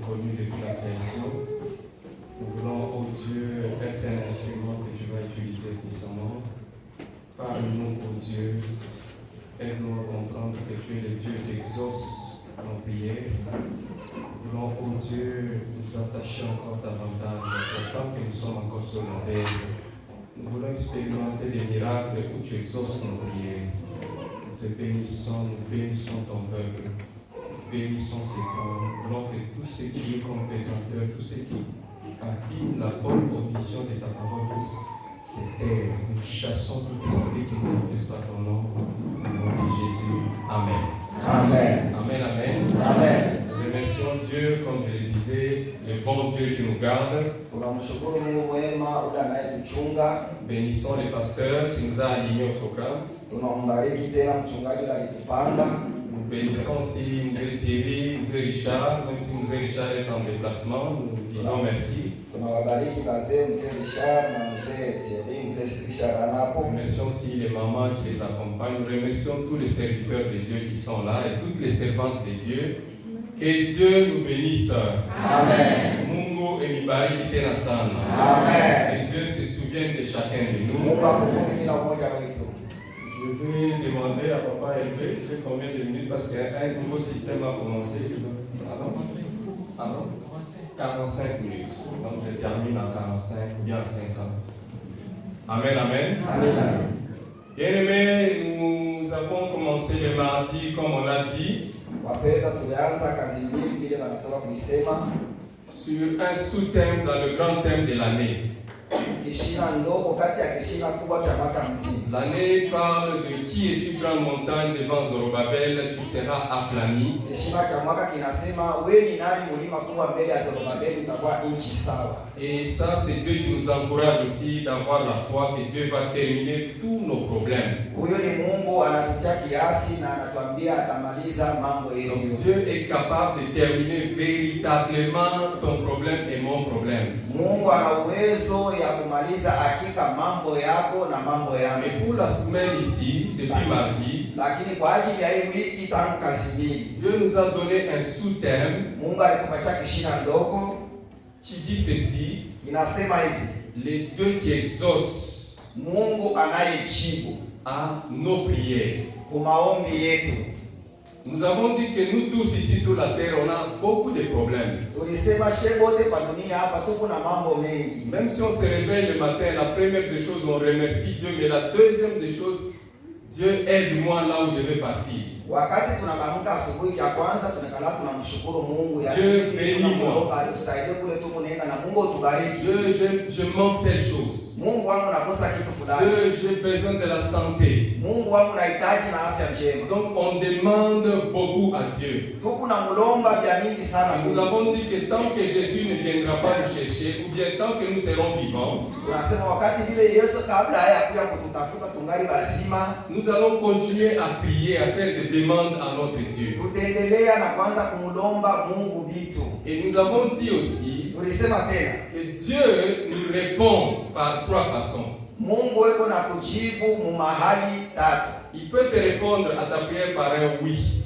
connu depuis la création. Nous voulons, oh Dieu, être un instrument que tu vas utiliser puissamment. Parle-nous, oh Dieu, aide-nous à comprendre que tu es le Dieu qui exauce nos prières. Nous voulons, oh Dieu, nous attacher encore davantage, tant que nous sommes encore sur la terre. Nous voulons expérimenter des miracles où tu exauces nos prières. Nous te bénissons, nous bénissons ton peuple. Bénissons ses corps. Nous voulons que tout ce qui est comme présenteur, tout ce qui abîme la bonne audition de ta parole puisse se taire. Nous chassons tout esprit qui ne manifeste pas ton nom. Au nom de Jésus. Amen. Amen. Amen, amen. Amen. Nous remercions Dieu, comme je le disais, le bon Dieu qui nous garde. Bénissons les pasteurs qui nous a alignés au programme. Nous bénissons aussi M. Thierry, M. Richard, même si M. Richard est en déplacement, nous disons merci. Nous remercions aussi les mamans qui les accompagnent. Nous remercions tous les serviteurs de Dieu qui sont là et toutes les servantes de Dieu. Que Dieu nous bénisse. Amen. Mungu emibariki tena sana. Amen. Que Dieu se souvienne de chacun de nous. Je vais demander à Papa Hervé, je fais combien de minutes parce qu'un nouveau système a commencé. Pardon 45 minutes. Donc je termine en 45 ou bien en 50. Amen, amen. Amen. Bien-aimés, nous avons commencé le mardi comme on l'a dit. Sur un sous-thème dans le grand thème de l'année. L'année parle de qui es-tu grande montagne devant Zorobabel, tu seras aplani. Et ça, c'est Dieu qui nous encourage aussi d'avoir la foi que Dieu va terminer tous nos problèmes. Donc Dieu est capable de terminer véritablement ton problème et mon problème. Et pour la semaine ici, depuis mardi, Dieu nous a donné un sous-thème qui dit ceci: les dieux qui exaucent à nos prières. Nous avons dit que nous tous ici sur la terre, on a beaucoup de problèmes. Même si on se réveille le matin, la première des choses, on remercie Dieu, mais la deuxième des choses, Dieu aide-moi là où je vais partir. Dieu bénis-moi. Dieu, je manque telle chose. Dieu, j'ai besoin de la santé. Donc on demande beaucoup à Dieu. Nous avons dit que tant que Jésus ne viendra pas nous chercher, ou bien tant que nous serons vivants, nous allons continuer à prier, à faire des demandes à notre Dieu. Et nous avons dit aussi que Dieu nous répond par trois façons. Il peut te répondre à ta prière par un oui.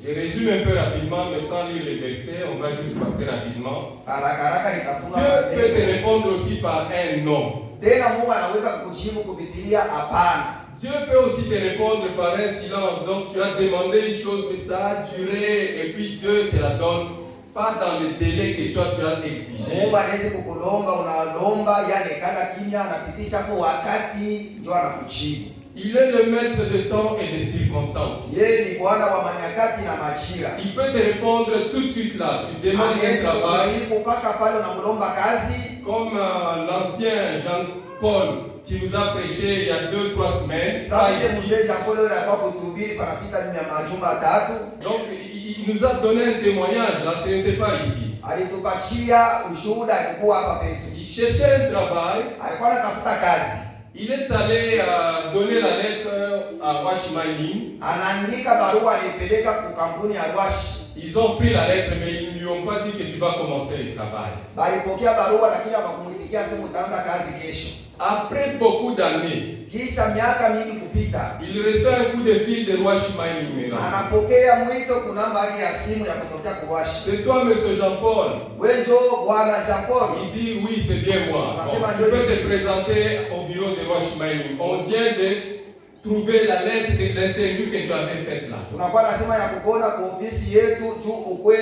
Je résume un peu rapidement, mais sans lire les versets, on va juste passer rapidement. Dieu peut te répondre aussi par un non. Dieu peut aussi te répondre par un silence. Donc tu as demandé une chose, mais ça a duré, et puis Dieu te la donne, pas dans le délai que toi tu as exigé. Il est le maître de temps et de circonstances. Il peut te répondre tout de suite là. Tu demandes un travail. Comme l'ancien Jean-Paul qui nous a prêché il y a 2-3 semaines. Donc il nous a donné un témoignage là, ce n'était pas ici. Il cherchait un travail. Il est allé donner la lettre à Wash Mining. Ils ont pris la lettre, mais ils ne lui ont pas dit que tu vas commencer le travail. Après beaucoup d'années, kisha miaka mingi kupita, il reçoit un coup de fil de roi Shimai Lumera. anapokea mwito kuna nambari ya simu ya kutokea kwa Washi. C'est toi, monsieur Jean-Paul. Wenjo bwana Jean-Paul. Il dit oui, c'est bien moi. Bon, je peux te présenter au bureau de roi Shimai Lumera. On vient de trouver la lettre de l'interview que tu avais faite là. Tunakuwa nasema ya kukuona kwa ofisi yetu tu ukwe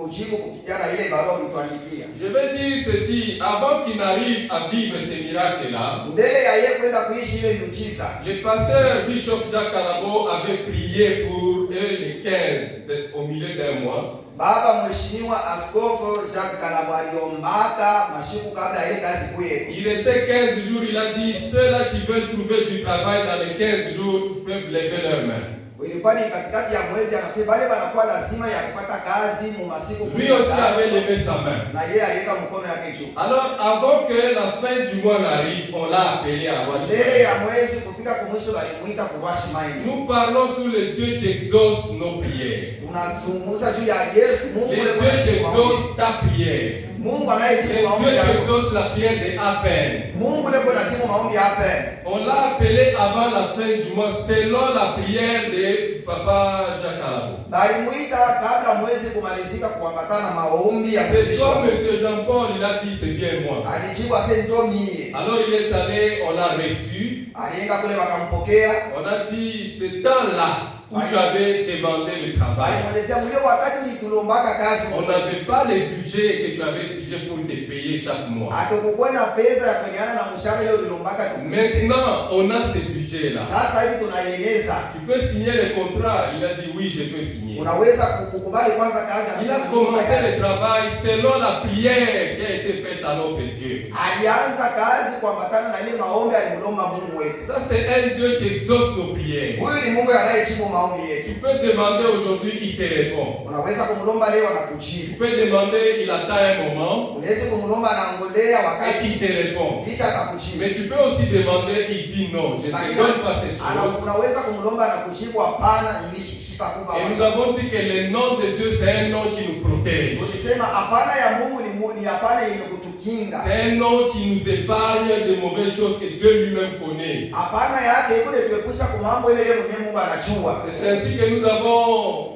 ujibu kupitia na ile barua ulituandikia. Je vais dire ceci, avant qu'il n'arrive à vivre ces miracles là, mbele ya yeye kwenda kuishi ile miujiza, le pasteur Bishop Jacques Kalabo avait prié pour eux les 15 au milieu d'un mois. Baba mheshimiwa Askofu Jacques Kalabo aliombaka mashiku kabla ile kazi kuye. Il restait 15 jours, il a dit ceux-là qui veulent trouver du travail dans les 15 jours peuvent lever leurs mains. Ilikuwa ni katikati ya mwezi, anasema wale wanakuwa lazima ya kupata kazi mu masiku. Lui aussi avait levé sa main. Na yeye aliweka mkono yake juu. Alors avant que la fin du mois n'arrive, on l'a appelé à Washi. Mbele ya mwezi kufika kwa mwisho walimuita kwa Washi Maini. Nous parlons sur le Dieu qui exauce nos prières. Tunazungumza juu ya Yesu Mungu Le Dieu qui exauce ta prière. Mungu anayejibu maombi Dieu yako. qui exauce la prière de Apen. Mungu ndiye anajibu maombi ya Apen. On l'a appelé avant la fin du mois selon la prière de Papa Jacques Kalabo. Balimuita kabla mwezi kumalizika kuambatana na maombi ya C'est toi, monsieur Jean-Paul, il a dit c'est bien moi. alijibu asento mie. Alors il est allé, on l'a reçu. Alienda kule wakampokea. On a dit c'est temps-là où tu avais demandé le travail. Alimwelezea mlio wakati ulitulombaka kazi. On n'avait pas le budget que tu avais exigé pour te payer chaque mois. Hatukukuwa na pesa ya kuendana na mshahara ile ulilombaka tu. Maintenant, on a ce budget-là. Sasa hivi tunaieleza. Tu peux signer le contrat. Il a dit oui, je peux signer. Unaweza kukubali kwanza kazi. Il a commencé le travail selon la prière qui a été faite à notre Dieu. Alianza kazi kuambatana na ile maombi alimlomba Mungu wetu. Ça c'est un Dieu qui exauce nos prières. Huyu ni Mungu anayejibu maombi yetu. Tu peux demander aujourd'hui, il te répond. Unaweza kumlomba leo Tu anakujibu. peux demander, il attend un moment. Unaweza kumlomba anaangolea Et wakati il te répond. kisha atakujibu. Mais tu peux aussi demander, il dit non, je ne te donne pas cette chose. Unaweza kumlomba anakujibu hapana, nilishika kuba. Et nous avons dit que le nom de Dieu c'est un nom qui nous protège. Tulisema hapana ya Mungu ni hapana yenye kutukinga. C'est un nom qui nous épargne de mauvaises choses que Dieu lui-même connaît. Hapana yake iko tuepusha kwa mambo ile yeye mwenyewe Mungu anajua. C'est ainsi que nous avons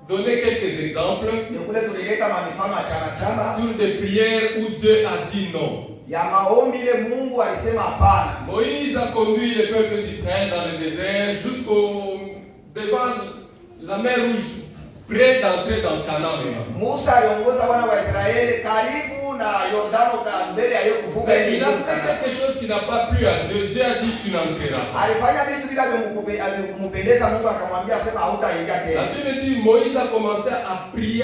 donné quelques exemples Nikule tulileta mifano ya chana sur des prières où Dieu a dit non. ya maombi ile Mungu alisema hapana. Moïse a conduit le peuple d'Israël dans le désert jusqu'au devant la mer Rouge, près d'entrer dans Canaan. Musa aliongoza wana wa Israeli karibu na Yordano mbele ya yeye kuvuka Mais ile. il a fait quelque chose qui n'a pas plu à Dieu. Dieu a dit tu n'entreras pas. Alifanya vitu bila kumpendeza Mungu, akamwambia sema hautaingia La tena. Bible dit Moïse a commencé à prier,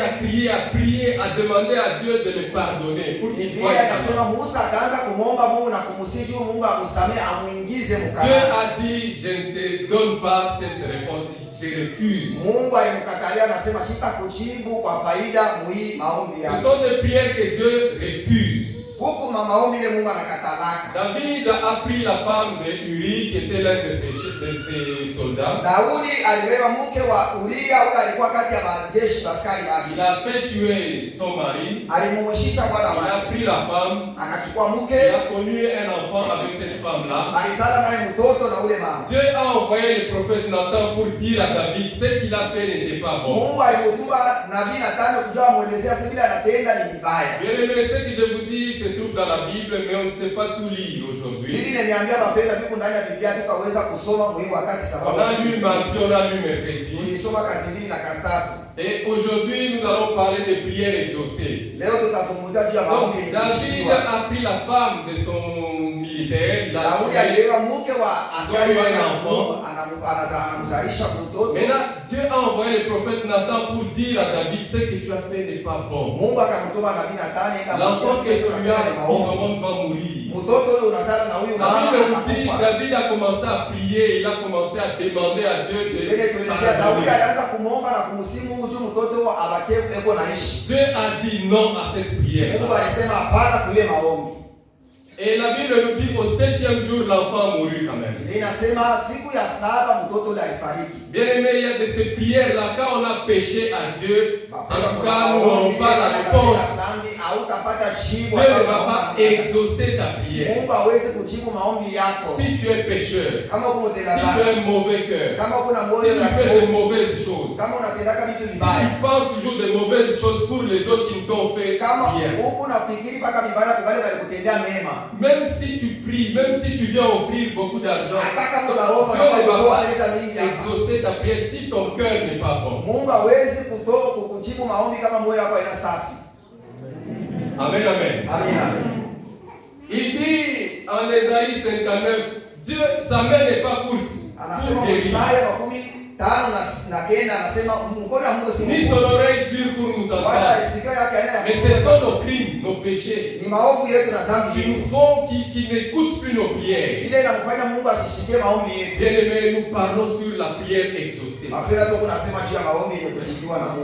à demander à Dieu de le pardonner pour qu'il voie Biblia Canaan. inasema Musa akaanza kumwomba Mungu na kumsihi Mungu akusamehe amuingize Dieu mkana. a dit je ne te donne pas cette réponse, je refuse. Mungu alimkatalia, anasema sitakujibu kwa faida muhii maombi Ce yako. sont des prières que Dieu refuse. Huku maombi ile Mungu anakatalaka. David a pris la femme de Uri qui était l'un de ses soldats. Daudi alibeba mke wa Uria, huyo alikuwa kati ya majeshi askari wake. Il a fait tuer son mari. Alimuishisha bwana Il a wake. pris la femme. Akachukua Il mke, a connu un enfant avec cette femme-là. alizala naye mtoto na ule mama. Dieu a envoyé le prophète Nathan pour dire à David ce qu'il a fait n'était pas bon. Mungu alimtuma nabii Nathani kujua muelezea sasa vile anatenda ni vibaya. Bien aimé, ce que je vous dis se trouve dans la Bible, mais on ne sait pas tout lire Hivi aujourd'hui. nimeambia mapenda tuko ndani ya Biblia tukaweza kusoma mwi wakati sababu. On a lu mardi, on a lu mercredi. Tulisoma kazi mbili na kazi tatu. Et aujourd'hui, nous allons parler des prières exaucées. Leo tutazungumzia juu ya Donc, maombi yenye David kujibiwa. a pris la femme de son militaire. Il a Daudi tué. alibeba mke wa askari Dieu wake a un enfant. anamzalisha mtoto. Maintenant, Dieu a envoyé le prophète Nathan pour dire à David ce que tu as fait n'est pas bon. Mungu akamtuma nabii Nathani L'enfant que tu as, maombi. il va mourir. Mtoto huyo unazala na huyu La mama Bible nous dit anakufa. David a commencé à prier, il a commencé à demander à Dieu de Ile tulisema Daudi pardonner. alianza kumwomba na kumsihi Mungu juu mtoto abakie eko naishi. Dieu a dit non à cette prière. Mungu alisema hapana kwa ile maombi. Et la Bible nous dit au 7e jour, l'enfant mourut quand même. Inasema siku ya 7 mtoto ule alifariki. Bien aimé, il y a de ces prières-là, quand on a péché à Dieu, en tout cas, nous n'aurons pas la réponse. Dieu ne va pas exaucer ta prière. Si tu es pécheur, si tu as un mauvais cœur, si tu fais de mauvaises choses, si tu penses toujours de mauvaises choses pour les autres qui ne t'ont fait rien, même si tu pries, même si tu viens offrir beaucoup d'argent, Dieu ne va pas exaucer ta prière si ton cœur n'est pas bon. Amen, amen. Il dit en Ésaïe 59, Dieu, sa main n'est pas courte pour guérir, ni son oreille dure pour nous entendre. Mais ce sont nos crimes, nos péchés qui nous font, qui n'écoutent plus nos prières. Bien aimé, nous parlons sur la prière exaucée.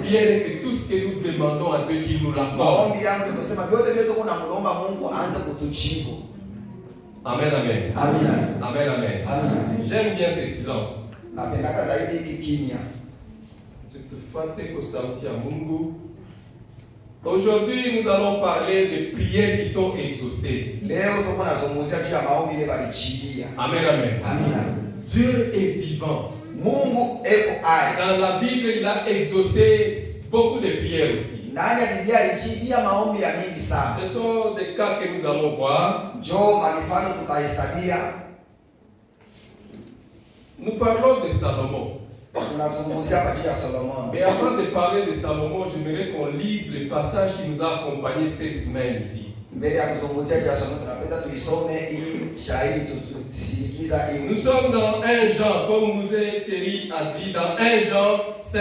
Prière est que tout ce que nous demandons à Dieu qu'il nous l'accorde. Amen, amen. Amen, amen. J'aime bien ces silences. Aujourd'hui, nous allons parler des prières qui sont exaucées. Amen, amen. Dieu est vivant. Dans la Bible, il a exaucé beaucoup de prières aussi. Ce sont des cas que nous allons voir. Nous parlons de Salomon. Mais avant de parler de Salomon, j'aimerais qu'on lise le passage qui nous a accompagnés cette semaine ici. Nous sommes dans 1 Jean, comme vous avez Thierry a dit, dans 1 Jean 5.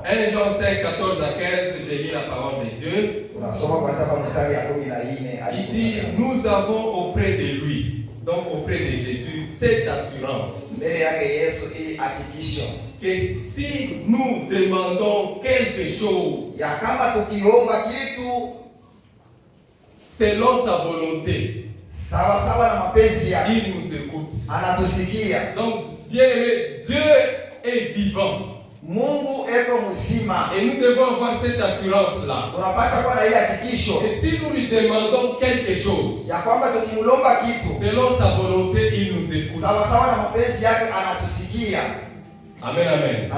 1 Jean 5, 14 à 15, j'ai lu la parole de Dieu. Il dit, nous avons auprès de lui, donc auprès de Jésus, cette assurance que si nous demandons quelque chose selon sa volonté, il nous écoute. Donc, bien aimé, Dieu est vivant. Et nous devons avoir cette assurance-là. Et si nous lui demandons quelque chose selon sa volonté, il nous écoute. Amen, amen.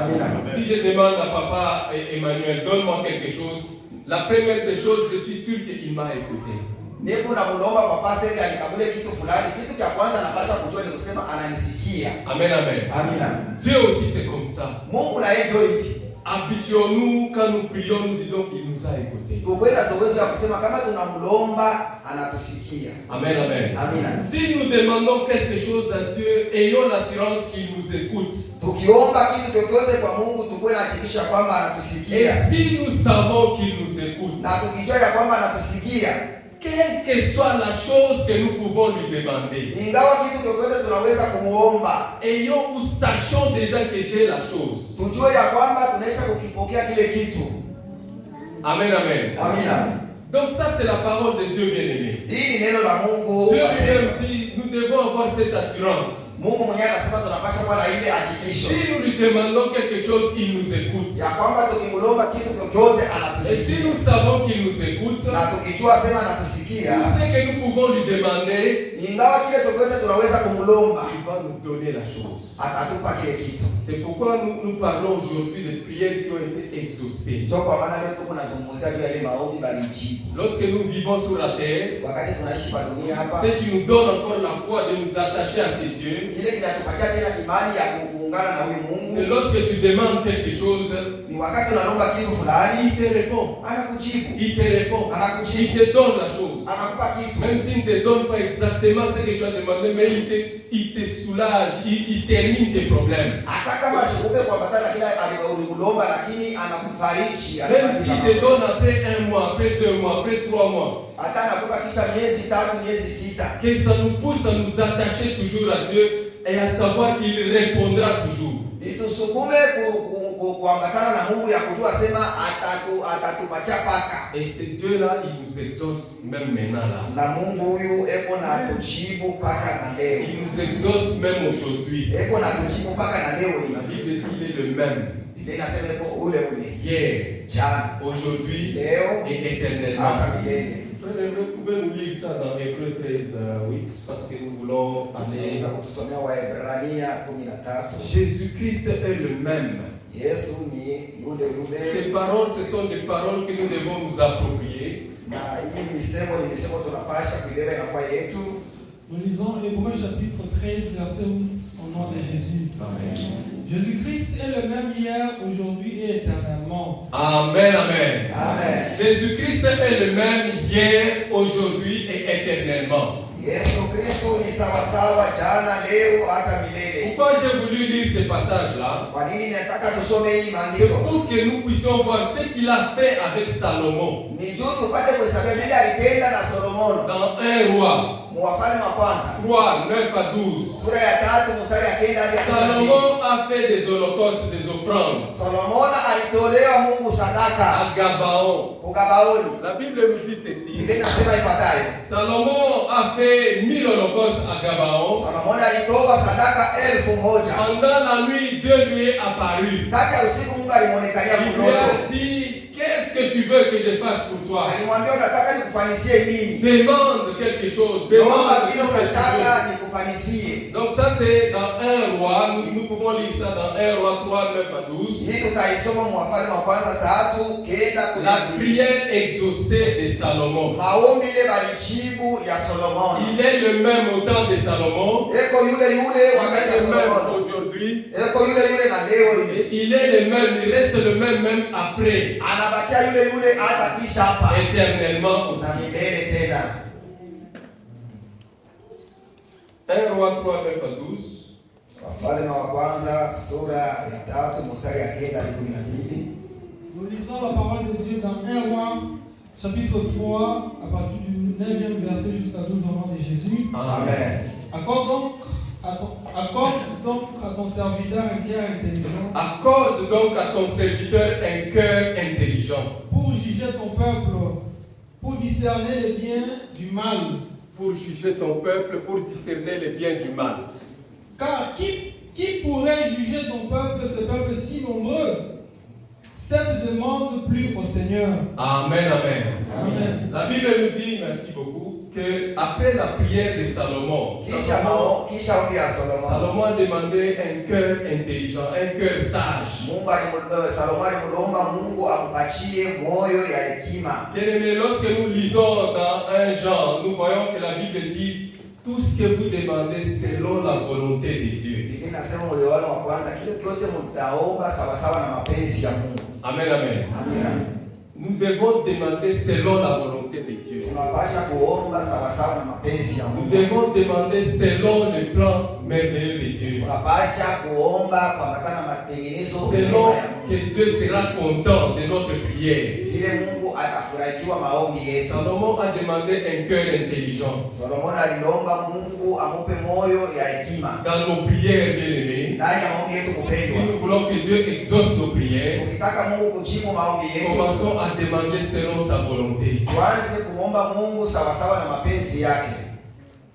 Si je demande à papa Emmanuel, donne-moi quelque chose, la première des choses, je suis sûr qu'il m'a écouté. Amen, amen. Dieu aussi c'est comme ça. Habituons-nous, quand nous prions, nous disons qu'il nous a écoutés. Amen, amen. Si nous demandons quelque chose à Dieu, ayons l'assurance qu'il nous écoute. Et si nous savons qu'il nous écoute, quelle que soit la chose que nous pouvons lui demander, ayons ou sachons déjà que j'ai la chose. Amen, amen. Donc ça c'est la parole de Dieu bien-aimé. Dieu lui-même dit, nous devons avoir cette assurance. Si nous lui demandons quelque chose, il nous écoute. Et si nous savons qu'il nous écoute, tout ce que nous pouvons lui demander, il va nous donner la chose. C'est pourquoi nous parlons aujourd'hui de prières qui ont été exaucées. Lorsque nous vivons sur la terre, ce qui nous donne encore la foi de nous attacher à ces dieux, c'est lorsque tu demandes quelque chose, il te répond. Il te donne la chose. Même s'il ne te donne pas exactement ce que tu as demandé, mais il te soulage, il termine tes problèmes. Même s'il te donne après 1 mois, après 2 mois, après 3 mois, que ça nous pousse à nous attacher toujours à Dieu et à savoir qu'il répondra toujours. itusukume kuambatana na Mungu ya kujua sema atatupatia paka. Et ce Dieu-là, il nous exauce même maintenant là. Na Mungu huyu eko na tujibu paka na leo. Il nous exauce même aujourd'hui. Eko na tujibu paka na leo hii. La Bible dit il est le même. Biblia inasema eko ule. Hier, Jana, aujourd'hui leo et éternellement. hata milele. Frère, vous pouvez nous lire ça dans Hébreux 13, 8, parce que nous voulons aller. Tunaweza kutusomea Waebrania 13. Jésus-Christ est le même. Yesu ni yule. Ces paroles, ce sont des paroles que nous devons nous approprier. Na hii misemo tunapasha kuibeba inakuwa yetu. Nous lisons Hébreux chapitre 13, verset 8, au nom de Jésus. Amen. Jésus-Christ est le même hier, aujourd'hui et éternellement. Amen, amen. Amen. Jésus-Christ est le même hier, aujourd'hui et éternellement. Yesu Kristo ni sawasawa jana, leo hata milele. Pourquoi j'ai voulu lire ce passage-là? Kwa nini nataka tusome hii C'est maandiko? pour que nous puissions voir ce qu'il a fait avec Salomon. Ni juu tupate kuhesabu vile alitenda na Solomono. Dans 1 Roi Wafalme wa kwanza 3, 9 à 12. sura ya 3 mstari ya 9 hadi ya 12. Salomon a fait des holocaustes, des offrandes Solomono alitolea Mungu sadaka à Gabaon. Gabaoni. La Bible nous dit ceci. Biblia inasema ifuatayo. Salomon a fait 1000 holocaustes à Gabaon. Solomono alitoa sadaka 1000. Pendant la nuit, Dieu lui est apparu. Kati ya usiku Mungu alimwonekania Il lui kunoto. a dit, qu'est-ce que tu veux que je fasse pour toi? Alimwambia unataka nikufanyisie nini? Demande quelque chose. Demande Naomba vile ce que tu unataka veux. nikufanyisie. Donc ça c'est dans 1 Roi. Nous pouvons lire ça dans 1 Roi 3, 9 à 12. Hii tutaisoma Wafalme wa kwanza 3:9 La hadi 12. prière exaucée de Salomon. Maombi ile balijibu ya Solomono. Il est le même au temps de Salomon. Eko yule Il wakati est ya le même Solomono. aujourd'hui. Eko yule na leo hii. Et il est le même, il reste le même après. Anabakia yule hata kisha hapa. Éternellement Na aussi. milele tena. 1 Roi 3, 9 à 12. Wafalme wa kwanza sura ya 3 mstari ya 9 hadi 12. Nous lisons la parole de Dieu dans 1 Roi, chapitre 3, à partir du 9e verset jusqu'à 12 au nom de Jésus. Amen. Accorde donc à ton serviteur un cœur intelligent Accorde donc à ton serviteur un cœur intelligent pour juger ton peuple, pour discerner les biens du mal. pour juger ton peuple, pour discerner les biens du mal. Car qui pourrait juger ton peuple, ce peuple si nombreux? Cette demande plus au Seigneur. Amen, amen. Amen. La Bible nous dit, merci beaucoup, que après la prière de Salomon, Kisha ombi ya Solomono. Salomon a demandé un cœur intelligent, un cœur sage. Salomo alimwomba Mungu ampatie moyo ya hekima. Bien-aimés, lorsque nous lisons dans 1 Jean, nous voyons que la Bible dit tout ce que vous demandez selon la volonté de Dieu. Biblia inasema Yohana wa kwanza kile kyote mtaomba sawa sawa na mapenzi ya Mungu. Amen, amen. Amina. Nous devons demander selon la volonté de Dieu. Tunapasha kuomba sawa sawa na mapenzi ya Nous Mungu. devons demander selon le plan merveilleux de Dieu. Tunapasha kuomba kwa na matengenezo mema Selon ya Mungu. que Dieu sera content de notre prière. Vile Mungu atafurahikiwa maombi yetu. Salomon a demandé un cœur intelligent. Solomono aliomba Mungu amupe moyo ya hekima. Dans nos prières, bien-aimés, Ndani ya maombi yetu si kupendwa. nous voulons que Dieu exauce nos prières, Ukitaka Mungu kujibu maombi yetu, commençons à demander selon sa volonté. tuanze kuomba Mungu sawa sawa na mapenzi yake.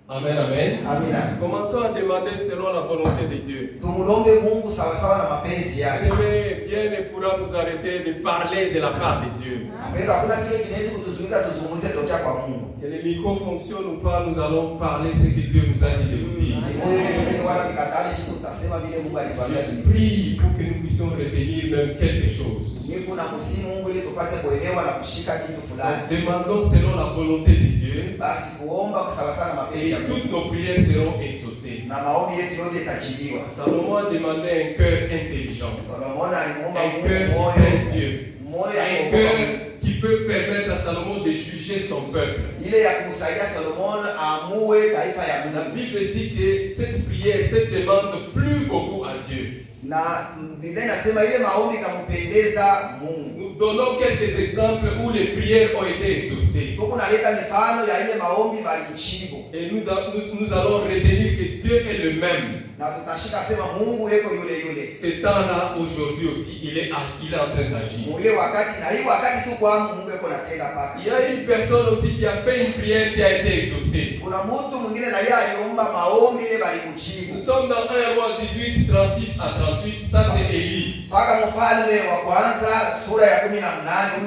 Amen, amen. Amina. Commençons à demander selon la volonté de Dieu. Tumulombe Mungu sawa sawa na mapenzi yake. Bien-aimés, rien ne pourra nous arrêter de parler de la part de Dieu. Apenda hakuna kile kinaweza kutuzuiza tuzungumze tokea kwa Mungu. Que les micros fonctionnent ou pas, nous allons parler ce que Dieu nous a dit de vous dire. Moyo wetu wala vikatali shiku tutasema vile Mungu alituambia Je tu. prie pour que nous puissions retenir même quelque chose. Niko na kusihi Mungu ili tupate kuelewa na kushika kitu fulani. Demandons selon la volonté de Dieu Basi kuomba sawa sawa na mapenzi et ya Mungu. toutes nos prières seront exaucées. Na maombi yetu yote itajibiwa. Salomon a demandé un cœur intelligent, Solomono alimuomba un Mungu cœur qui moyo. craint Dieu, Moyo ya un cœur qui peut permettre à Salomon de juger son peuple. ile ya kumsaidia Solomono aamue taifa ya La Mungu. Bible dit que cette prière, cette demande plut beaucoup à Dieu. Na Biblia inasema ile maombi kampendeza Mungu. Nous donnons quelques exemples où les prières ont été exaucées. Tuko naleta mifano ya ile maombi balijibu. Et nous allons retenir que Dieu est le même. Na tutashika sema Mungu yeko yule yule. Ce temps-là, aujourd'hui aussi, il est en train d'agir. Mule wakati na hii wakati tu kwa Mungu yeko natenda paka. Il y a une personne aussi qui a fait une prière qui a été exaucée. Kuna mtu mwingine na yeye aliomba maombi ile bali kujibu. Nous sommes dans 1 Roi 18, 36 à 38. Ça, c'est Élie. Paka mfalme wa kwanza sura ya 18 huyu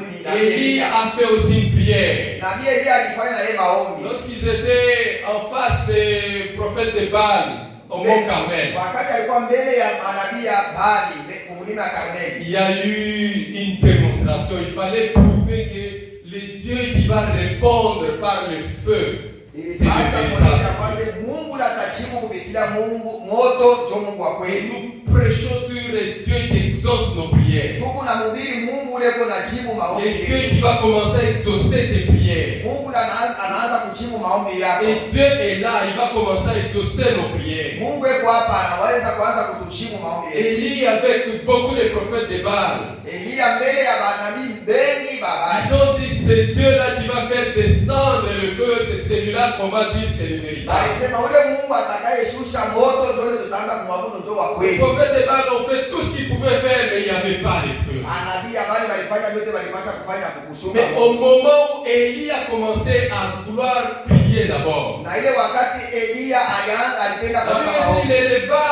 ni nabii Élie Elia. a fait aussi une prière. Nabii Elia alifanya na yeye maombi. Lorsqu'ils étaient en face des prophètes de Baal au mont Carmel, Wakati alikuwa mbele ya manabii ya Baali kumlima Karmeli. il y a eu une démonstration. Il fallait prouver que le Dieu qui va répondre par le feu, c'est le Basi véritable. kuonyesha kwanza Mungu atajibu kupitia Mungu moto jo Mungu wa kweli. Nous prêchons sur le Dieu qui exauce nos prières. Tuko na mhubiri Mungu ule yuko najibu maombi. Le Dieu qui va commencer à exaucer tes prières. Mungu anaanza kujibu maombi yako. Et Dieu est là, il va commencer à exaucer nos prières. Mungu yuko hapa anaweza kuanza kutujibu maombi yetu. Élie avec beaucoup de prophètes de Baal, Elia mbele ya manabii bengi babani. ils ont dit c'est Dieu-là qui va faire descendre le feu, c'est celui-là qu'on va dire c'est le véritable. Alisema ule Mungu atakayeshusha moto ndio tutaanza kumwabudu ndio wa Les kweli. prophètes de Baal ont fait tout ce qu'ils pouvaient faire, mais il n'y avait pas de feu. Manabii habari walifanya yote walipaswa kufanya kukusuma. Mais au moment où Élie a commencé à vouloir prier d'abord, Na ile wakati Elia alianza alipenda la kwanza Bible dit maombi. il éleva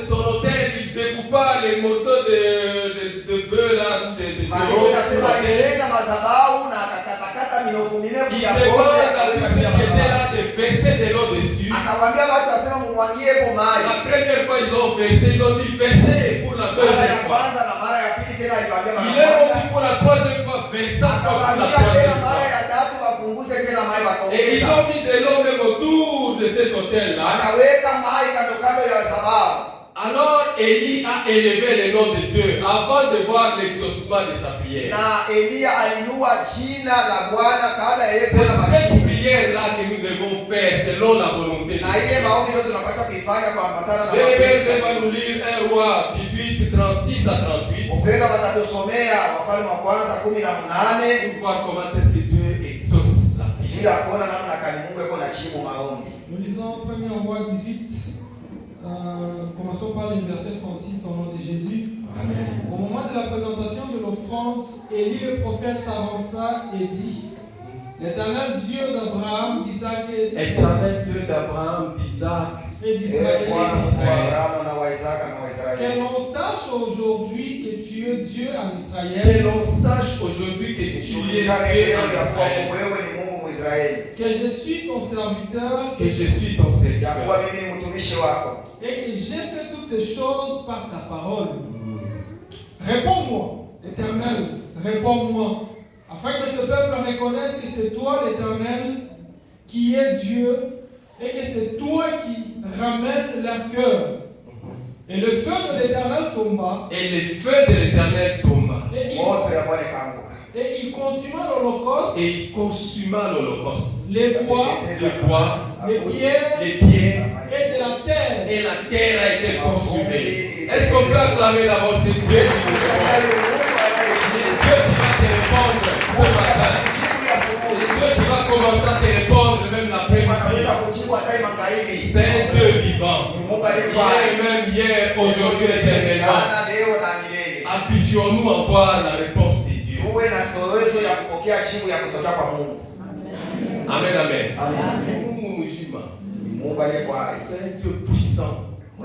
son autel, il découpa les morceaux de bœuf là, de Maandiko yanasema alijenga madhabahu na akakatakata minofu mirefu il ya demande à ng'ombe tous ceux qui étaient là de verser de l'eau dessus. Akawaambia watu wasema mumwagie hapo maji. La première fois ils ont versé, ils ont dit verser pour la Mara ya deuxième fois. kwanza na mara ya pili tena aliwaambia Ils mara leur ont moja. dit pour la troisième fois, verser encore pour la Akawaambia tena troisième mara fois. ya tatu wapunguze tena maji Et ils wakaongeza. ont mis de l'eau même autour de cet hôtel-là. Akaweka maji kando kando ya madhabahu. Alors Élie a élevé le nom de Dieu avant de voir l'exaucement de sa prière. Na Elia alinua jina la Bwana kabla ya yeye C'est kuona cette majibu. prière-là que nous devons faire selon la volonté de Na ile Dieu. maombi ndio tunapaswa kuifanya kwa kuambatana na Le mapenzi. verset va nous lire 1 Roi 18, 36 à 38 Upendo watatusomea Wafalme wa kwanza 18 pour voir comment est-ce que Dieu exauce la juu prière. ya kuona namna kani Mungu yuko najibu maombi. Nous lisons 1 Roi 18, commençons par le verset 36 au nom de Jésus. Amen. Au moment de la présentation de l'offrande, Élie le prophète s'avança et dit: L'Éternel Dieu d'Abraham, d'Isaac Éternel Dieu d'Abraham, d'Isaac, d'Israël, Bwana wa Abrahamu na wa Isaka na wa que Israeli. l'on sache aujourd'hui que tu es Dieu en que Israël, l'on sache aujourd'hui que tu es Shukrani Dieu leo en ya kuwa Israël, wewe ni Mungu Mwisraeli. que je suis ton serviteur que je suis ton Ya kuwa serviteur. mimi ni mtumishi wako. et que j'ai fait toutes ces choses par ta parole. Réponds-moi, Éternel, réponds-moi, afin que ce peuple reconnaisse que c'est toi, l'Éternel, qui es Dieu, et que c'est toi qui ramènes leur cœur. Et le feu de l'Éternel tomba, Et le feu de l'Éternel tomba, Moto ya Bwana ikaanguka. et il consuma l'holocauste, et il consuma l'holocauste, les bois, le bois, les pierres les pierres, et de la terre. et la terre a été consumée. Est-ce qu'on peut acclamer d'abord ce Dieu qui nous répond? C'est Dieu qui va te répondre ce matin. C'est Dieu qui va commencer à te répondre même l'après-midi. C'est un Dieu vivant. Il est même hier, aujourd'hui, éternellement. Habituons-nous à voir la réponse de Dieu. Amen, amen. Mungu mzima. C'est un Dieu puissant. Il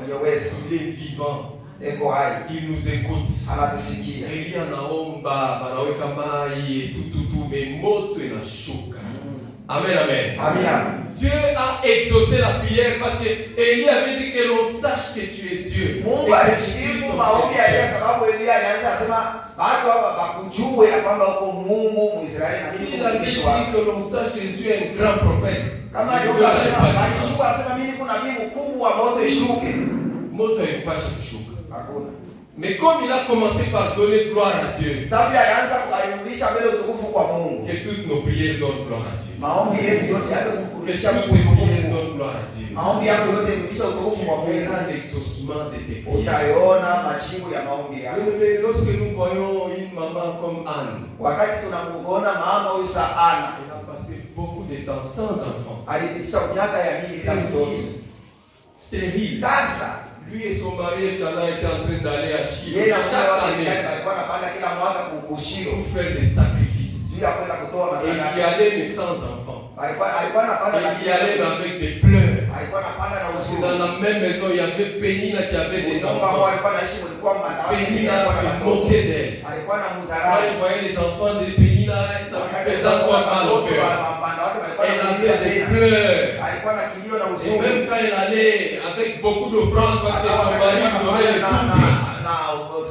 est vivant. Il nous écoute. Elia anaomba, banaweka mai, tututu, mais moto inashuka. Amen, amen. Dieu a exaucé la prière parce que Élie avait dit que l'on sache que tu es Dieu. Mungu alishibu maombi ya Elia sababu Elia alianza kusema watu hapa bakujue na kwamba uko Mungu Mwisraeli na mimi S'il avait mtumishi dit wako. que l'on sache que je suis un grand prophète, Kama Dieu ndio n'avait unasema pas dit balijua sema mimi niko nabii mkubwa wa moto ishuke. ça. Moto haikupasha kushuka. Hakuna. Mais comme il a commencé par donner gloire à Dieu, Sababu alianza kuarudisha mbele utukufu kwa Mungu. que toutes nos prières donnent gloire à Dieu. Maombi yetu yote yake kurudisha Que Mungu toutes tes prières utukufu. donnent gloire à Dieu. Maombi yako yote kurudisha utukufu Tu kwa Mungu. verras l'exaucement de tes prières. Utaona majibu ya maombi yako. Mais lorsque nous voyons une maman comme Anne, Wakati tunamuona mama huyu Ana, elle a passé beaucoup de temps sans enfant. alipitisha miaka ya mingi bila mtoto. Stérile. Sasa Lui et son mari Elkana étaient en train d'aller à Chine yeye na mume chaque wake année alikuwa anapanda kila mwaka kukushiro pour faire des sacrifices. juu ya kwenda kutoa Et il y masadaka. allait mais sans enfant. Alikuwa anapanda na Et il y allait mais avec des pleurs. alikuwa anapanda na Parce que uzuri. dans la même maison, il y avait Pénina qui avait des Nyumba enfants. ambao alikuwa anaishi kulikuwa Pénina se mwanamke moquait d'elle. alikuwa na Quand mzarau. elle voyait les enfants de Pénina, ça lui faisait encore mal au cœur. Elle avait des pleurs. alikuwa na kilio na Et uzuri. même quand elle allait avec beaucoup d'offrandes, parce que son mari lui donnait le double, na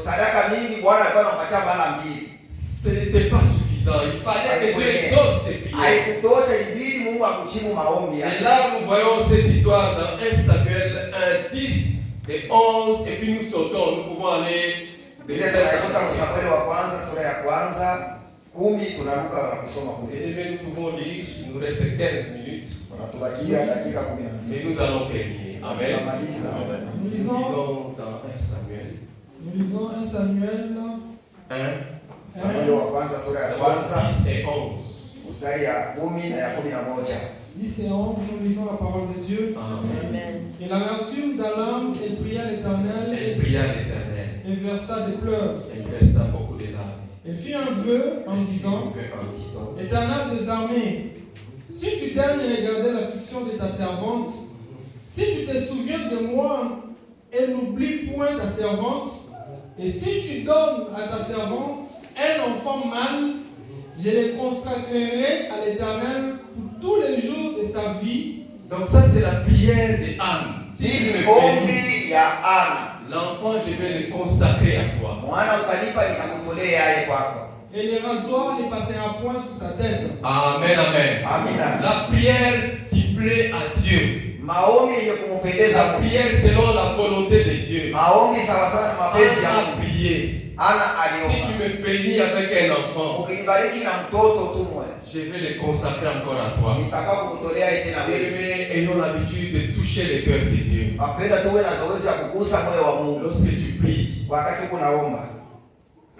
sadaka mingi, Bwana alikuwa anampatia mara mbili. ce n'était pas suffisant. Il fallait que Dieu exauce ses prières. Haikutosha, ilibidi Mungu akujibu maombi Et yake. là, nous voyons cette histoire dans 1 Samuel 1, 10 et 11, et puis nous sautons, nous pouvons aller. Biblia tunaikuta Samueli wa kwanza sura ya kwanza 10, tunaruka na kusoma kule. Et nous pouvons lire, il nous reste 15 minutes, Tunatubakia dakika 12. mais nous allons terminer. Amen. Tunamaliza. Nous Nous lisons, lisons dans 1 Samuel nous lisons 1 Samuel 1, Samueli wa kwanza sura ya d'abord kwanza 10 et 11. mstari ya 10 na ya 11. 10 et 11, nous lisons la parole de Dieu. Amen. Et l'amertume d'Alam, elle pria l'Éternel Elle pria l'Éternel. et versa des pleurs. Elle versa beaucoup de larmes. Elle fit un vœu en disant, En disant, Éternel des armées, si tu daignes regarder l'affliction de ta servante, si tu te souviens de moi et n'oublie point ta servante, et si tu donnes à ta servante un enfant mâle, je le consacrerai à l'Éternel pour tous les jours de sa vie. donc ça c'est la prière de Anne. Si je me bénis, Ombi ya Ana. l'enfant je vais le consacrer à toi. Mwana ukanipa nitakutolea yale kwako. Et le rasoir ne passera point sur sa tête. Amen, amen. Amina. La prière qui plaît à Dieu. Maombi yenye kumpendeza La Mungu. prière selon la volonté de Dieu. Maombi sawa sawa na mapenzi ya Anne a Mungu. prié. Ana Si tu aliomba. me bénis avec un enfant, Ukinibariki na mtoto tu mmoja, je vais le consacrer encore à toi. nitakuwa kukutolea yeye tena wewe. Mais ayons l'habitude de toucher le cœur de Dieu. Wapenda tuwe na zoezi ya kugusa moyo wa Mungu. Lorsque tu pries, Wakati uko naomba,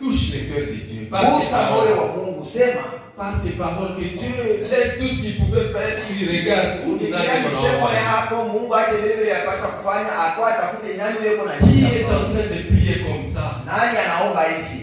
touche le cœur de Dieu. Par gusa tes moyo paroles, wa Mungu. Sema. par tes paroles, que Dieu laisse tout ce qu'il pouvait faire, qu'il regarde où il a Ukitia misemo yako, Mungu ache vile vile yapasha kufanya, akwa atafute nani wewe uko na Qui shida. est en train de prier comme ça? Nani anaomba hivi?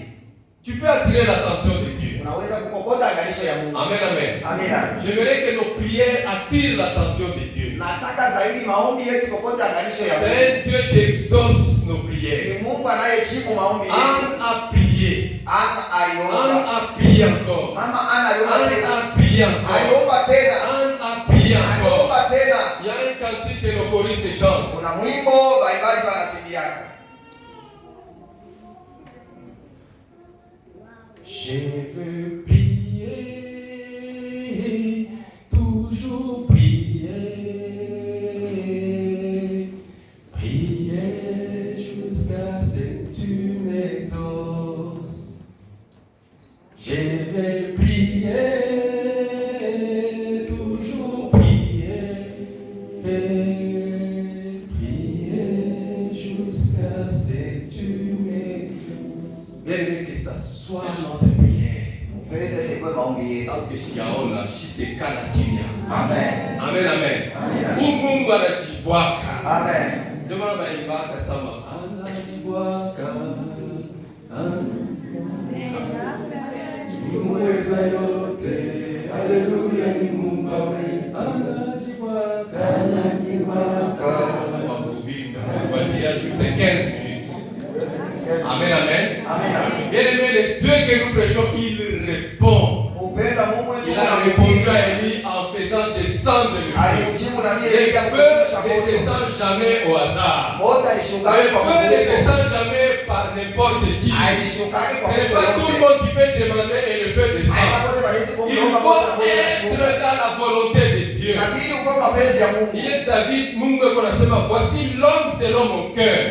Tu peux attirer l'attention de Dieu. Unaweza kukokota angalisho ya Mungu. Amen, amen. Amina. J'aimerais que nos prières attirent l'attention de Dieu. Nataka zaidi maombi yetu kokota angalisho ya C'est Mungu. un Dieu qui exauce nos prières. Ni Mungu anayejibu maombi yetu. Anne a prié. Ana Anne aliomba. a prié encore. Mama Ana aliomba Anne tena. a prié encore. Aliomba tena. Anne a prié encore. Aliomba tena. Il y a un cantique que nos choristes chantent. Kuna mwimbo waimbaji wanakimbiaka. Je veux prier, toujours prier, prier jusqu'à ce que tu m'exauces. Je vais prier, toujours prier, prier jusqu'à ce que tu m'exauces. Bien que ça soit notre prière. Mpende ni kwa maombi yetu. Tant que siaona shitekana kimya. Amen. Amen, amen. Amina. Mungu anajibwaka. Amen. Ndio maana baimbaka sama anajibwaka. Mweza yote. Haleluya ni Mungu wewe. Anajibwaka. On va dire juste 15 minutes. Amen, amen. Amina. Bien aimé, le Dieu que nous prêchons, il répond. Upenda Mungu wetu Il a répondu à Élie en faisant descendre le feu. Alimujibu na mimi Le Elia feu kushusha ne moto. descend jamais au hasard. Moto Le alishukaje kwa feu ne mvuko. descend jamais par n'importe qui. Aishukaje Ce kwa n'est mtu pas tout le yote. monde qui peut demander et le feu descend. Haina wote wanaweza Il kumwomba faut Mungu na Mungu être anashuka. dans la volonté de Dieu. Inabidi uko mapenzi ya Mungu. Il est David, Mungu anasema, voici l'homme selon mon cœur.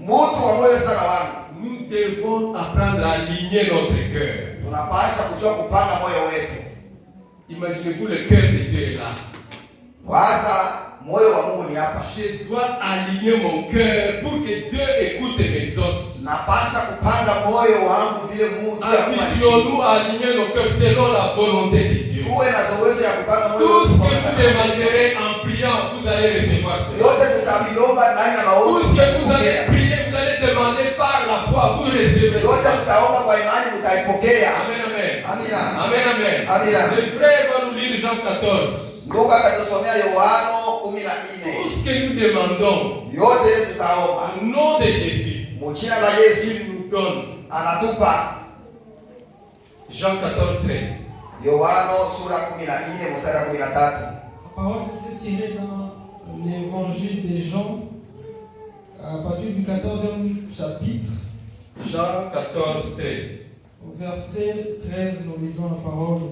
Mtu wa moyo sana wangu. Nous devons apprendre à aligner notre cœur. Tunapasha kujua kupanga moyo wetu. Imaginez-vous, le cœur de Dieu est là. Waza moyo wa Mungu ni hapa. Je dois aligner mon cœur pour que Dieu écoute et m'exauce. Napasha kupanga moyo wangu vile Mungu Habituons-nous à aligner nos cœurs selon la volonté de Dieu. uwe na zoezi ya kupanga moyo. Tout ce que vous demanderez en priant, vous allez recevoir cela. Yote tutabilomba ndani ya maombi. Tout ce que vous allez prier, vous allez demander par la foi, vous recevrez Yote cela. mtaomba kwa imani mtaipokea. Amen, amen. Amina. Amen, amen. Amina. Le frère va nous lire Jean 14. Ndugu akatusomea Yohana Tout 14. ce que nous demandons Yote ile tutaomba. au nom de Jésus, Mchina la Yesu il nous donne. anatupa. Jean 14, 13. Yohana sura 14 mstari wa 13. La parole était tirée dans l'évangile de Jean, à partir du 14e chapitre, Jean 14, 13. au verset 13, nous lisons la parole.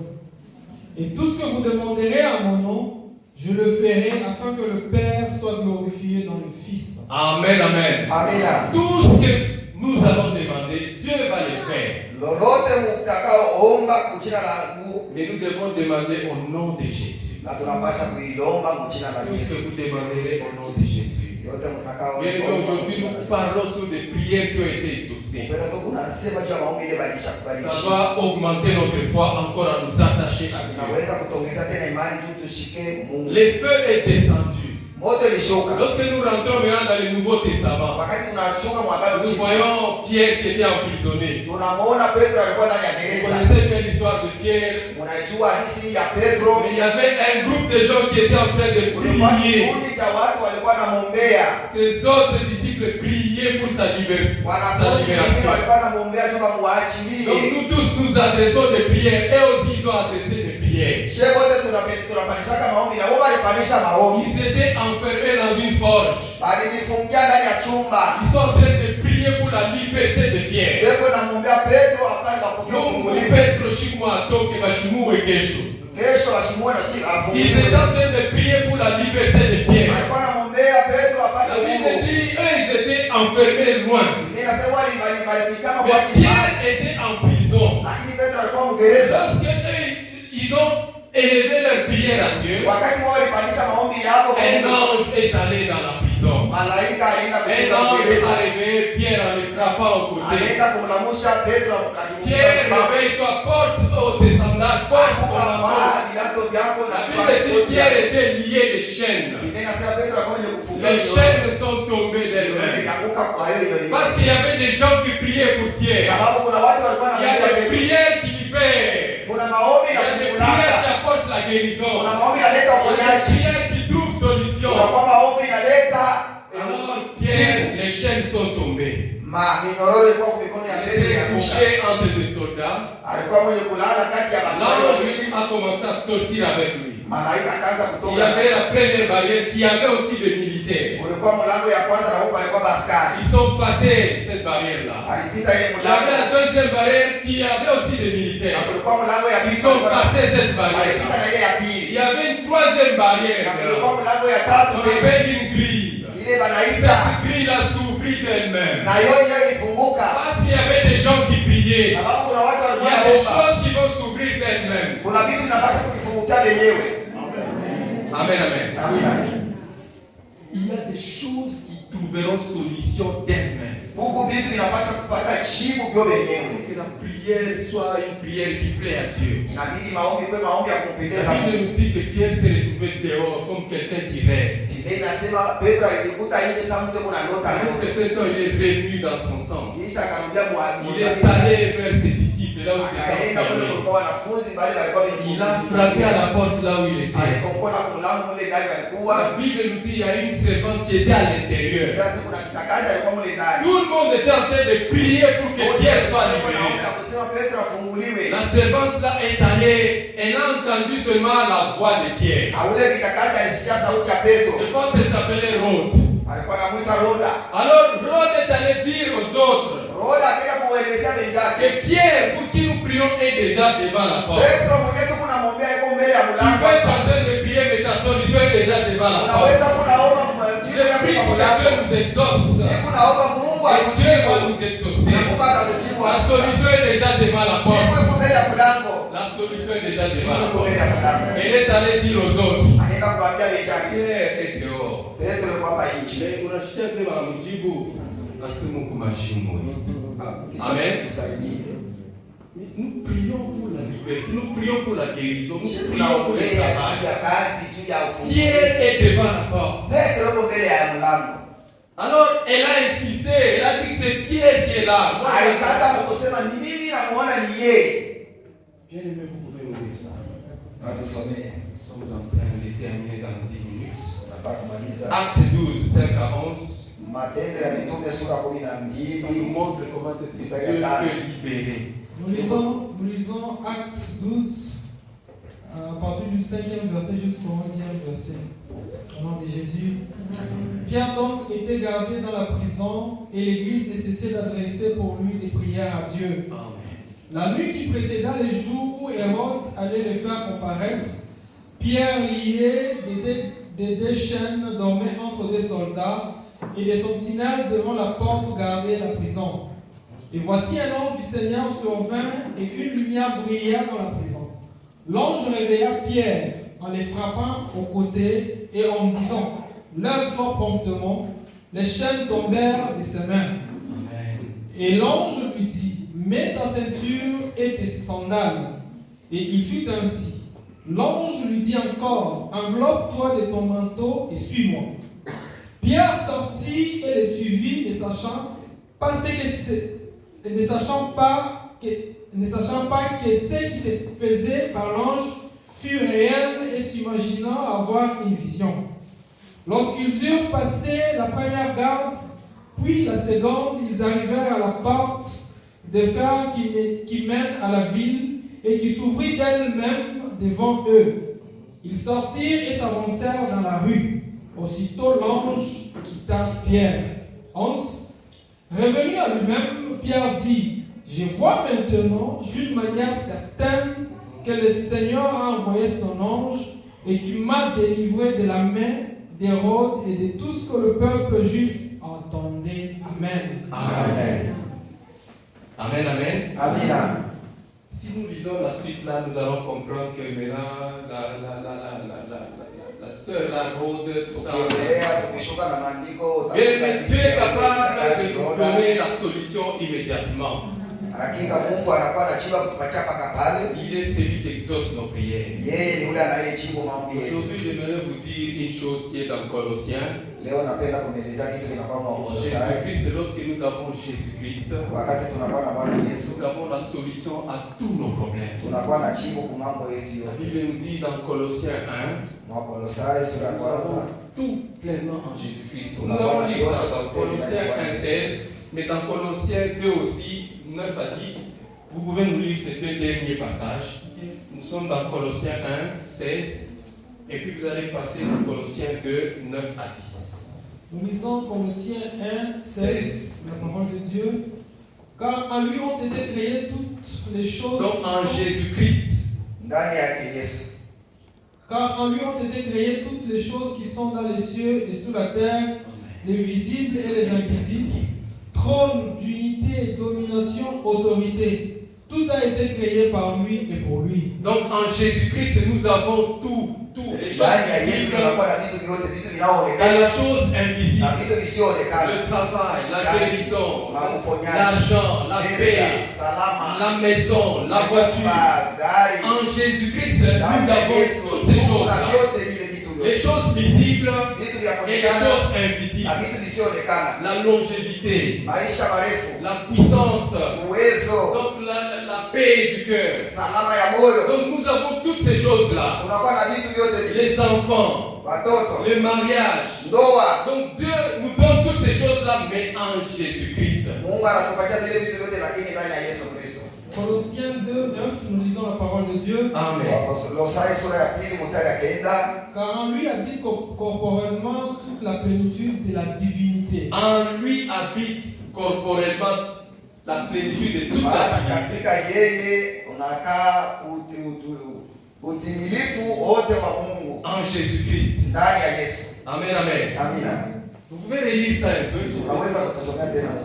Et tout ce que vous demanderez à mon nom, je le ferai afin que le Père soit glorifié dans le Fils. Amen, amen. Amina. Tout ce que nous allons demander, Dieu va le faire. Lolote mtakaoomba kuchina langu Mais nous devons demander au nom de Jésus. na tunapasha kuilomba kuchina la Tout ce que Yesu. vous demanderez au nom de Jésus. Yote Bien mtakaoomba. aimé, aujourd'hui nous parlons sur des prières qui ont été exaucées. Penda tu kunasema juu ya maombi ile badilisha Ça kubadilisha. va augmenter notre foi encore à nous attacher à Dieu. Tunaweza kutongeza tena imani juu tushike Mungu. Le feu est descendu. Moto ilishuka. Lorsque nous rentrons maintenant dans le Nouveau Testament, Wakati tunachunga mwagano nous chini. voyons Pierre qui était emprisonné. Tunamuona Petro alikuwa ndani ya Vous gereza. connaissez bien l'histoire de Pierre. Mnajua hadithi ya Petro. Mais il y avait un groupe de gens qui étaient en train de Kulikuwa prier. kikundi cha watu walikuwa wanamwombea. Ces autres disciples priaient pour sa Wanafunzi wengine libération. walikuwa wanamwombea tu Donc muachilie. nous tous nous adressons des prières. Et aussi ils ont adressé des prières. Shehe wote tunapandishaka maombi na wao walipandisha maombi. Ils étaient enfermés dans une forge. Alijifungia ndani ya chumba. Ils sont en train de prier pour la liberté de Pierre. Beko namwombea Petro apate kupokea Mungu ufungulivu. Petro shimwa atoke bashimuwe kesho. Kesho washimue na shika Ils afunguliwe. étaient en train de prier pour la liberté de Pierre. Alikuwa anamwombea Petro apate La Bible uhuru. dit, eux ils étaient enfermés loin. Ninasema walifichama kwa Mais shida. Pierre était en prison. Lakini Petro alikuwa mgereza. Lorsque eux, ils ont élevé leur prière à Dieu, Wakati wao walipandisha maombi yao kwa un Mungu, ange est allé dans la prison. malaika alienda Un kushika ange gereza. a réveillé Pierre en le frappant au côté. Alienda kumlamusha Petro Pierre, réveille-toi, porte au descendant, porte au manteau. La Bible dit Pierre était lié de chaînes. Les chaînes sont tombées d'elles-mêmes. Parce qu'il y avait des gens qui priaient pour Pierre. Il y a des prières qui libèrent. Il y a des prières qui apportent la guérison. Il y a des prières qui trouvent solution. Alors Pierre, les chaînes sont tombées. Il était couché entre des soldats. L'ange a commencé à sortir avec lui. Il y avait la première barrière qui avait aussi des militaires. Ils sont passés cette barrière-là. Il y avait la deuxième barrière qui avait aussi des militaires. Ils sont passés cette barrière-là. Il y avait une troisième barrière. On appelle une grille. Cette grille a s'ouvert d'elle-même. Parce qu'il y avait des gens qui priaient. Il y a des choses qui vont s'ouvrir d'elles-mêmes. Amen, amen. Il y a des choses qui trouveront solution d'elles-mêmes. Que la prière soit une prière qui plaît à Dieu. La Bible nous dit que Pierre s'est retrouvé dehors comme quelqu'un qui rêve. À un certain temps, il est revenu dans son sens. Il est allé vers ses disciples là où ils étaient enfermés. Il a frappé à la porte là où il était. La Bible nous dit qu'il y a une servante qui était à l'intérieur. Tout le monde était en train de prier pour que Pierre soit libéré. La servante là est allée, elle a entendu seulement la voix de Pierre. Je pense qu'elle s'appelait Rhodes. Alors Rhodes est allé dire aux autres que Pierre, pour qui nous prions, est déjà devant la porte. Tu peux être en train de prier, mais ta solution est déjà devant la porte. Je prie pour que Dieu nous exauce. Et Dieu va nous exaucer. La solution est déjà devant la porte. La solution est déjà devant la porte. Elle est allée dire aux autres kuambia wenzake. Pierre est dehors. Petro yuko hapa nje. Mais unashikia vile wanamjibu asimu kumashimo. Amen. Msaidie. Nous prions pour la liberté, nous prions pour la guérison, nous prions pour le travail. Pierre est devant la porte. Alors elle a insisté, elle a dit que c'est Pierre qui est là. Bien aimé, vous pouvez nous dire ça. Nous sommes en train de terminer dans 10 minutes. Acte 12, 5 à 11. Ça nous montre comment est-ce que Dieu peut libérer. Nous lisons Acte 12, à partir du 5e verset jusqu'au 11e verset. Au nom de Jésus. Pierre donc était gardé dans la prison et l'église ne cessait d'adresser pour lui des prières à Dieu. Amen. La nuit qui précéda les jours où Hérode allait le faire comparaître, Pierre lié des deux chaînes dormait entre deux soldats et des sentinelles devant la porte gardaient la prison. Et voici un ange du Seigneur survint et une lumière brilla dans la prison. L'ange réveilla Pierre en les frappant au côté et en disant « Lève-toi promptement ». Les chaînes tombèrent de ses mains. Amen. Et l'ange lui dit « Mets ta ceinture et tes sandales ». Et il fut ainsi. L'ange lui dit encore « Enveloppe-toi de ton manteau et suis-moi ». Pierre sortit et les suivit, ne sachant pas que ce qui se faisait par l'ange fut réel et s'imaginant avoir une vision. Lorsqu'ils eurent passé la première garde, puis la seconde, ils arrivèrent à la porte de fer qui mène à la ville et qui s'ouvrit d'elle-même devant eux. Ils sortirent et s'avancèrent dans la rue. Aussitôt l'ange quitta Pierre. 11. Revenu à lui-même, Pierre dit « Je vois maintenant d'une manière certaine que le Seigneur a envoyé son ange et qui m'a délivré de la main d'Hérode et de tout ce que le peuple juif entendait. Amen. » Amen. Amen, amen. Amen. Si nous lisons la suite là, nous allons comprendre que maintenant la sœur, la Rode, tout ça. Bien, mais Dieu est capable de nous donner la solution immédiatement. Il est celui qui exauce nos prières. Aujourd'hui, j'aimerais vous dire une chose qui est dans Colossiens. Jésus-Christ, lorsque nous avons Jésus-Christ, nous avons la solution à tous nos problèmes. La Bible nous dit dans Colossiens 1, nous avons tout pleinement en Jésus-Christ. Nous avons lu ça dans Colossiens 1, 16, mais dans Colossiens 2 aussi, 9 à 10, vous pouvez nous lire ces deux derniers passages. Nous sommes dans Colossiens 1, 16, et puis vous allez passer dans Colossiens 2, 9 à 10. Nous lisons Colossiens 1, 16, la parole de Dieu. Car en lui ont été créées toutes les choses. Donc en Jésus-Christ. Car en lui ont été créées toutes les choses qui sont dans les cieux et sous la terre, les visibles et les invisibles. Trône, d'unité, domination, autorité. Tout a été créé par lui et pour lui. Donc en Jésus-Christ, nous avons tout. Les choses visibles et les choses invisibles. Le travail, la guérison, l'argent, la paix, la maison, la voiture. En Jésus-Christ, nous avons toutes ces choses-là. Les choses visibles et les choses invisibles. La longévité, la puissance, donc la paix du cœur. Donc nous avons toutes ces choses-là. Les enfants, le mariage. Donc Dieu nous donne toutes ces choses-là, mais en Jésus-Christ. Colossiens 2, 9, nous lisons la parole de Dieu. Amen. Car en lui habite corporellement toute la plénitude de la divinité. En lui habite corporellement la plénitude de toute la divinité. En Jésus-Christ. Amen, amen. Vous pouvez relire ça un peu.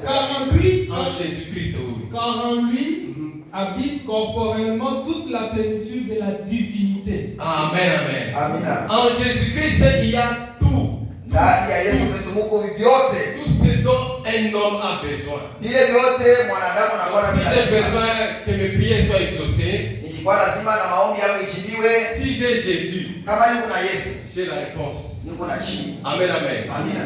Car en lui, en Jésus-Christ, oui. Car en lui habite corporellement toute la plénitude de la divinité. Amen, amen. Amina. En Jésus-Christ, il y a tout. Ndani ya Yesu Kristo muko vyote. Tout ce dont un homme a besoin. Vile vyote mwanadamu anakuwa na Si j'ai lazima. besoin que mes prières soient exaucées, Nikikuwa lazima na maombi yangu ijibiwe. si j'ai Jésus, Kama niko na Yesu, j'ai la réponse. niko na jibu. Amen, amen. Amina.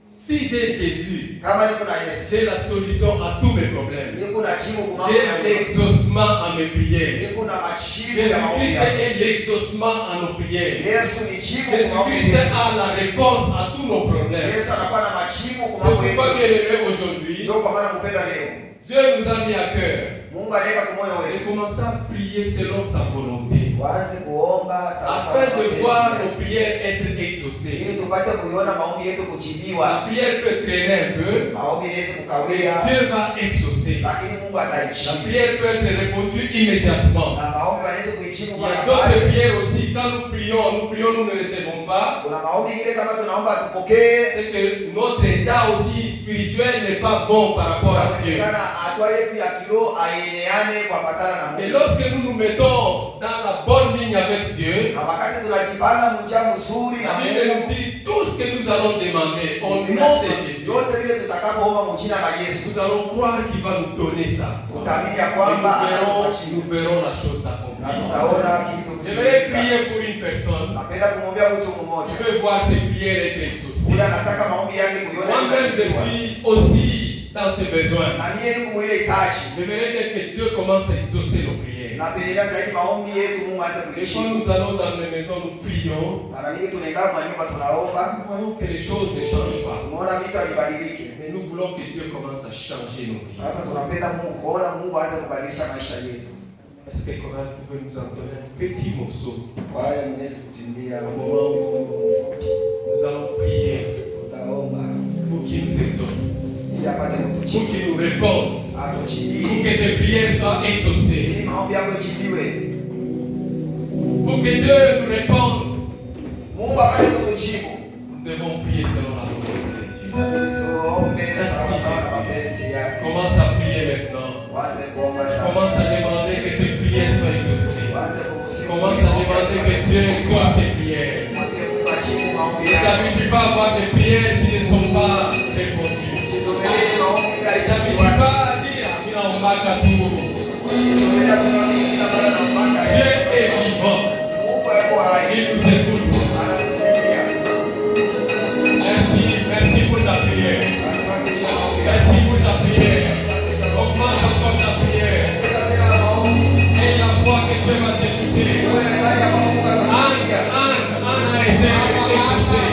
Si j'ai Jésus, Kama niko na Yesu, j'ai la solution à tous mes problèmes. niko na jibu kwa mambo J'ai yangu. l'exaucement à mes prières. Niko na majibu ya maombi Jésus-Christ yangu. est l'exaucement à nos prières. Yesu ni jibu kwa mambo Jésus-Christ yangu. a la réponse à tous nos problèmes. Yesu anakuwa na majibu kwa C'est mambo pourquoi, yetu. bien aimé, aujourd'hui, Ndio kwa maana mpendwa leo. Dieu nous a mis à cœur Mungu aliweka kwa moyo de wetu. commencer à prier selon sa volonté, Waanze kuomba sawa sawa afin na de mapenzi voir yake. nos prières être exaucées. Ili tupate kuiona maombi yetu La kujibiwa. prière peut traîner un peu, Maombi inaweza mais kukawia, Dieu va exaucer. lakini Mungu La ataijibu. prière peut être répondue immédiatement. Na maombi anaweza kuijibu Il y kwa a d'autres habari. prières aussi. Quand nous prions, nous ne recevons pas. Kuna maombi ingine kama tunaomba tupokee. C'est que notre état aussi spirituel n'est pas bon par rapport à Dieu. Inawezekana hatua yetu ya kiroho haieneane kwa patana na Et Mungu. lorsque nous nous mettons dans la bonne ligne avec Dieu, Na wakati tunajipanga mcha mzuri na la Bible nous Mungu, dit tout ce que nous allons demander au nom de Jésus. yote vile tutakapoomba mjina la Yesu, Nous allons croire qu'il va nous donner ça. tutaamini ya Et kwamba atatupa jibu. nous verrons la chose Na s'accomplir. tutaona kitu J'aimerais kitimilika. prier pour une personne. Napenda kumwombea mtu Je mmoja. veux voir ses prières être exaucées. Ule anataka maombi yake kuiona Moi-même, je imejibiwa. suis aussi dans ces besoins. Na mimi niko mwile hitaji. J'aimerais bien que Dieu commence à exaucer nos prières. Napendelea zaidi maombi yetu Mungu aanze Et quand kuijibu. nous allons dans les maisons, nous prions. Mara nyingi tunaenda kwa nyumba tunaomba, Nous voyons que les choses ne changent pas. tunaona vitu havibadiliki. Mais nous voulons que Dieu commence à changer nos vies. Sasa tunapenda Mungu kuona Mungu aanze kubadilisha maisha yetu. Est-ce que Coral pouvait nous en donner un petit morceau? Kwa hiyo mnaweza kutimbia Au moment où nous allons prier utaomba pour qu'il nous exauce, ili apate pour kutujibu. qu'il nous réponde, pour Atujibu. que tes prières soient exaucées, Ili maombi yako ijibiwe. pour que Dieu nous réponde. Mungu apate kutujibu. Nous devons prier selon la volonté de Dieu. Tuombe sawa sawa na mapenzi yake. Commence à prier maintenant. Waanze kuomba sasa. Commence à demander que tes prières soient exaucées. Waanze kusifu. Commence à demander que Dieu exauce tes prières. Mwambie Mungu ajibu maombi Ne yako. t'habitue pas à avoir des prières qui ne sont pas répondues. Usizomelee maombi Ne bila t'habitue ijibiwa. pas à dire Amina Omaka tout. Usizomelee sema mimi kila mara naomba. Dieu est vivant. Mungu yuko hai. Il nous écoute. Anatusikia. Merci, merci pour ta prière. Asante kwa maombi yako. Merci pour ta prière. Augmente encore ta prière. Ongeza tena maombi. Et la foi que Dieu va t'écouter. Wewe ndani ya Mungu atakusikia. Anne a été exaucée.